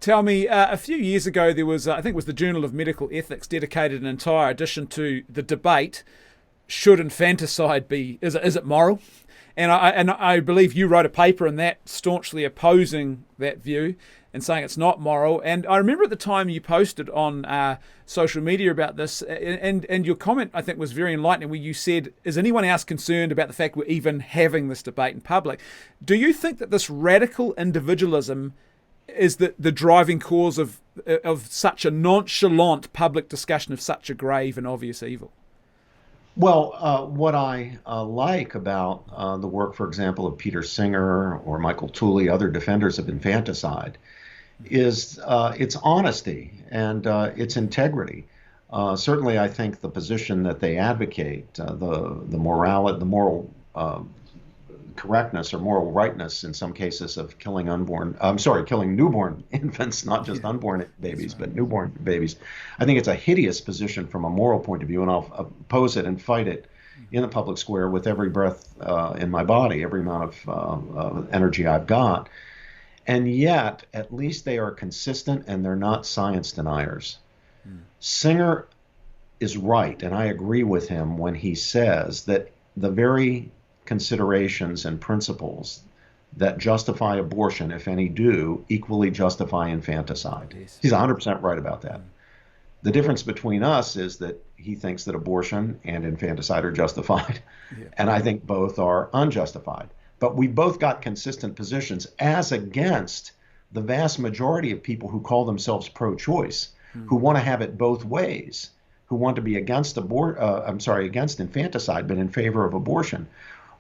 Tell me, a few years ago there was, I think it was the Journal of Medical Ethics, dedicated an entire edition to the debate: should infanticide be? Is it moral? And I believe you wrote a paper in that staunchly opposing that view and saying it's not moral. And I remember at the time you posted on social media about this, and your comment, I think, was very enlightening, where you said, is anyone else concerned about the fact we're even having this debate in public? Do you think that this radical individualism is the driving cause of such a nonchalant public discussion of such a grave and obvious evil? Well, what I like about the work, for example, of Peter Singer or Michael Tooley, other defenders of infanticide, is its honesty and its integrity. Certainly, I think the position that they advocate, the moral correctness or moral rightness in some cases of killing killing newborn infants, not just unborn babies, but newborn babies. I think it's a hideous position from a moral point of view, and I'll oppose it and fight it in the public square with every breath in my body, every amount of energy I've got. And yet, at least they are consistent and they're not science deniers. Singer is right, and I agree with him when he says that the very considerations and principles that justify abortion, if any do, equally justify infanticide. Yes. He's 100% right about that. The difference between us is that he thinks that abortion and infanticide are justified, and I think both are unjustified. But we both got consistent positions as against the vast majority of people who call themselves pro-choice, who want to have it both ways, who want to be against infanticide, but in favor of abortion.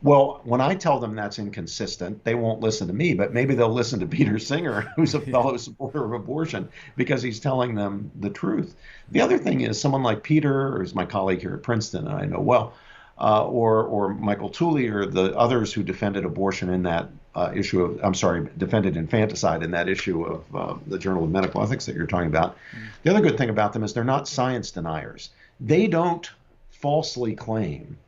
Well, when I tell them that's inconsistent, they won't listen to me, but maybe they'll listen to Peter Singer, who's a fellow supporter of abortion, because he's telling them the truth. The other thing is someone like Peter, or is my colleague here at Princeton, and I know well, or Michael Tooley, or the others who defended abortion in that defended infanticide in that issue of the Journal of Medical Ethics that you're talking about. The other good thing about them is they're not science deniers. They don't falsely claim,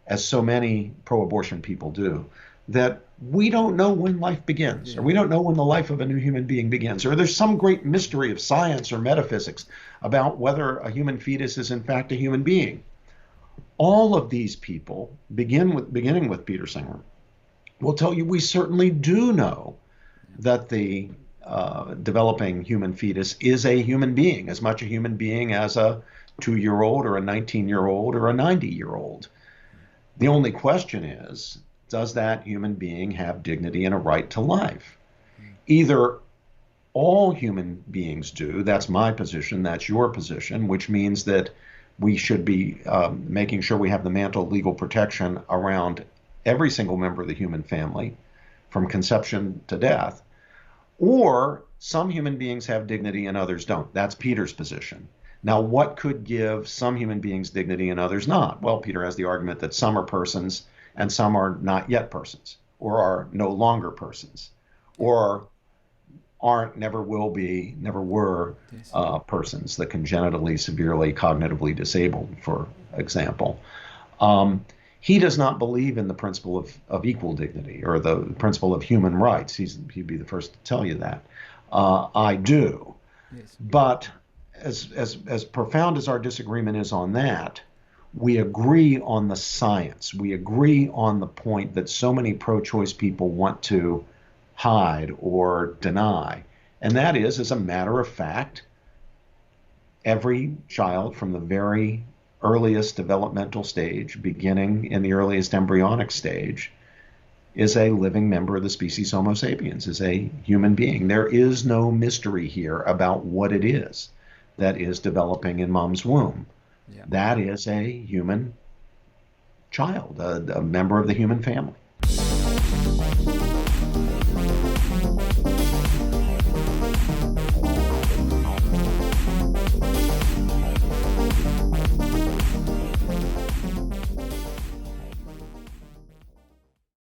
as so many pro-abortion people do, that we don't know when life begins, or we don't know when the life of a new human being begins, or there's some great mystery of science or metaphysics about whether a human fetus is in fact a human being. All of these people, beginning with Peter Singer, will tell you we certainly do know that the developing human fetus is a human being, as much a human being as a 2-year-old or a 19-year-old or a 90-year-old. The only question is, does that human being have dignity and a right to life? Either all human beings do, that's my position, that's your position, which means that we should be making sure we have the mantle of legal protection around every single member of the human family from conception to death, or some human beings have dignity and others don't. That's Peter's position. Now, what could give some human beings dignity and others not? Well, Peter has the argument that some are persons and some are not yet persons, or are no longer persons, or aren't, never will be, never were persons, the congenitally, severely, cognitively disabled, for example. He does not believe in the principle of equal dignity or the principle of human rights. He'd be the first to tell you that. I do. Yes. But as profound as our disagreement is on that, we agree on the science. We agree on the point that so many pro-choice people want to hide or deny. And that is, as a matter of fact, every child from the very earliest developmental stage, beginning in the earliest embryonic stage, is a living member of the species Homo sapiens, is a human being. There is no mystery here about what it is that is developing in mom's womb. Yeah. That is a human child, a member of the human family.